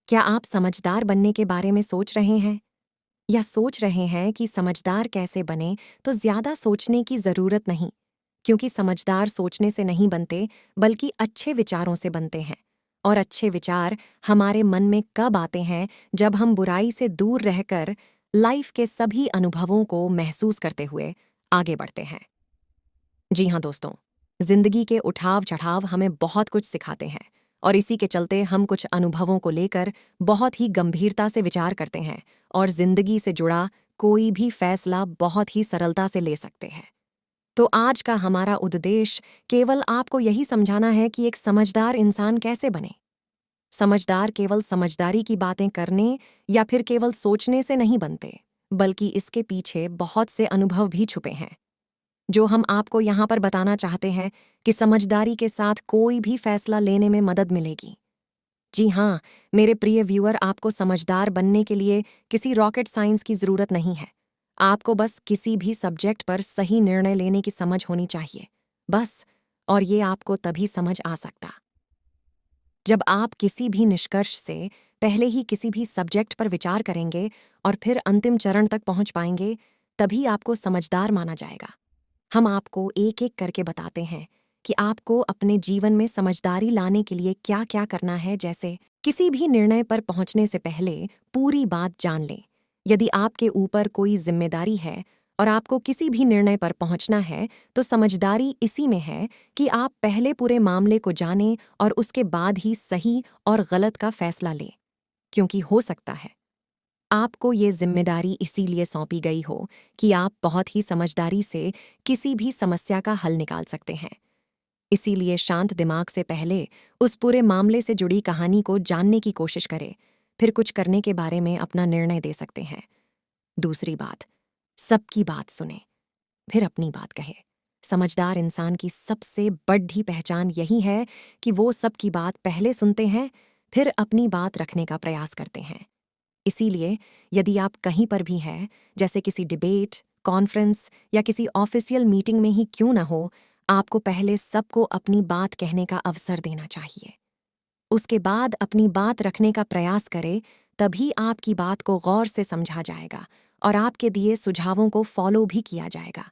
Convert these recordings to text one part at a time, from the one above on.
क्या आप समझदार बनने के बारे में सोच रहे हैं या सोच रहे हैं कि समझदार कैसे बने? तो ज़्यादा सोचने की ज़रूरत नहीं, क्योंकि समझदार सोचने से नहीं बनते, बल्कि अच्छे विचारों से बनते हैं। और अच्छे विचार हमारे मन में कब आते हैं? जब हम बुराई से दूर रहकर लाइफ के सभी अनुभवों को महसूस करते हुए आगे बढ़ते हैं। जी हाँ दोस्तों, जिंदगी के उठाव-चढ़ाव हमें बहुत कुछ सिखाते हैं और इसी के चलते हम कुछ अनुभवों को लेकर बहुत ही गंभीरता से विचार करते हैं और जिंदगी से जुड़ा कोई भी फैसला बहुत ही सरलता से ले सकते हैं। तो आज का हमारा उद्देश्य केवल आपको यही समझाना है कि एक समझदार इंसान कैसे बने। समझदार केवल समझदारी की बातें करने या फिर केवल सोचने से नहीं बनते, बल्कि इसके पीछे बहुत से अनुभव भी छुपे हैं जो हम आपको यहाँ पर बताना चाहते हैं कि समझदारी के साथ कोई भी फैसला लेने में मदद मिलेगी। जी हाँ, मेरे प्रिय व्यूअर, आपको समझदार बनने के लिए किसी रॉकेट साइंस की ज़रूरत नहीं है। आपको बस किसी भी सब्जेक्ट पर सही निर्णय लेने की समझ होनी चाहिए। बस, और ये आपको तभी समझ आ सकता जब आप किसी भी निष्कर्ष से पहले ही किसी भी सब्जेक्ट पर विचार करेंगे और फिर अंतिम चरण तक पहुंच पाएंगे, तभी आपको समझदार माना जाएगा। हम आपको एक-एक करके बताते हैं कि आपको अपने जीवन में समझदारी लाने के लिए क्या-क्या करना है। जैसे किसी भी निर्णय पर पहुंचने से पहले पूरी बात जान लें। यदि आपके ऊपर कोई जिम्मेदारी है और आपको किसी भी निर्णय पर पहुंचना है, तो समझदारी इसी में है कि आप पहले पूरे मामले को जानें और उसके बाद ही सही और गलत का फैसला लें। क्योंकि हो सकता है आपको ये जिम्मेदारी इसीलिए सौंपी गई हो कि आप बहुत ही समझदारी से किसी भी समस्या का हल निकाल सकते हैं। इसीलिए शांत दिमाग से पहले उस पूरे मामले से जुड़ी कहानी को जानने की कोशिश करें, फिर कुछ करने के बारे में अपना निर्णय दे सकते हैं। दूसरी बात, सबकी बात सुने, फिर अपनी बात कहे। समझदार इंसान की सबसे बड़ी पहचान यही है कि वो सबकी बात पहले सुनते हैं, फिर अपनी बात रखने का प्रयास करते हैं। इसीलिए यदि आप कहीं पर भी हैं, जैसे किसी डिबेट, कॉन्फ्रेंस या किसी ऑफिशियल मीटिंग में ही क्यों ना हो, आपको पहले सबको अपनी बात कहने का अवसर देना चाहिए। उसके बाद अपनी बात रखने का प्रयास करें, तभी आपकी बात को गौर से समझा जाएगा और आपके दिए सुझावों को फॉलो भी किया जाएगा।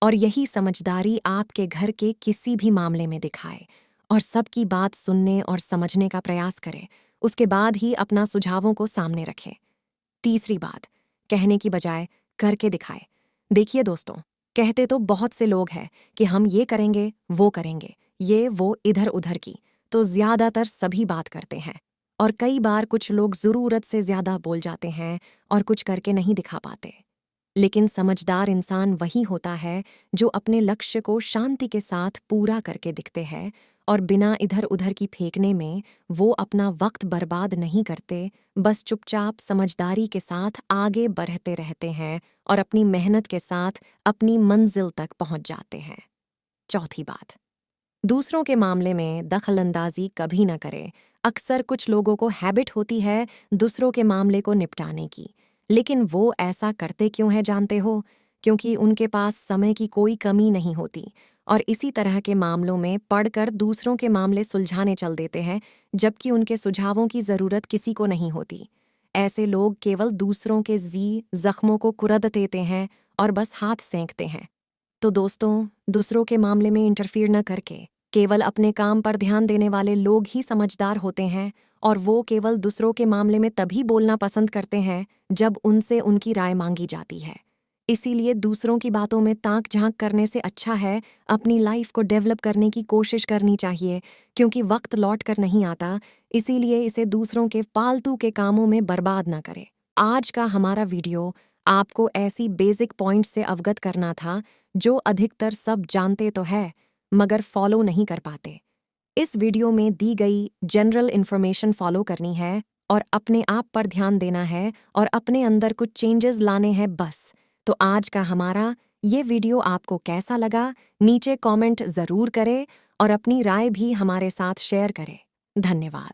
और यही समझदारी आपके घर के किसी भी मामले में दिखाए और सबकी बात सुनने और समझने का प्रयास करे। उसके बाद ही अपना सुझावों को सामने रखें। तीसरी बात, कहने की बजाय करके दिखाए। देखिए दोस्तों, कहते तो बहुत से लोग हैं कि हम ये करेंगे, ये वो इधर उधर की, तो ज्यादातर सभी बात करते हैं। और कई बार कुछ लोग जरूरत से ज्यादा बोल जाते हैं और कुछ करके नहीं दिखा पाते। लेकिन समझदार इंसान वही होता है जो अपने लक्ष्य को शांति के साथ पूरा करके दिखते हैं और बिना इधर उधर की फेंकने में वो अपना वक्त बर्बाद नहीं करते, बस चुपचाप समझदारी के साथ आगे बढ़ते रहते हैं और अपनी मेहनत के साथ अपनी मंजिल तक पहुंच जाते हैं। चौथी बात, दूसरों के मामले में दखलंदाजी कभी न करें। अक्सर कुछ लोगों को हैबिट होती है दूसरों के मामले को निपटाने की, लेकिन वो ऐसा करते क्यों है जानते हो? क्योंकि उनके पास समय की कोई कमी नहीं होती और इसी तरह के मामलों में पढ़कर दूसरों के मामले सुलझाने चल देते हैं, जबकि उनके सुझावों की ज़रूरत किसी को नहीं होती। ऐसे लोग केवल दूसरों के जख्मों को कुरद देते हैं और बस हाथ सेंकते हैं। तो दोस्तों, दूसरों के मामले में इंटरफियर न करके केवल अपने काम पर ध्यान देने वाले लोग ही समझदार होते हैं और वो केवल दूसरों के मामले में तभी बोलना पसंद करते हैं जब उनसे उनकी राय मांगी जाती है। इसीलिए दूसरों की बातों में ताक झांक करने से अच्छा है अपनी लाइफ को डेवलप करने की कोशिश करनी चाहिए, क्योंकि वक्त लौट कर नहीं आता। इसीलिए इसे दूसरों के फालतू के कामों में बर्बाद न करें। आज का हमारा वीडियो आपको ऐसी बेसिक पॉइंट से अवगत करना था जो अधिकतर सब जानते तो है मगर फॉलो नहीं कर पाते। इस वीडियो में दी गई जनरल इन्फॉर्मेशन फॉलो करनी है और अपने आप पर ध्यान देना है और अपने अंदर कुछ चेंजेस लाने हैं बस। तो आज का हमारा ये वीडियो आपको कैसा लगा, नीचे कमेंट ज़रूर करें और अपनी राय भी हमारे साथ शेयर करें। धन्यवाद।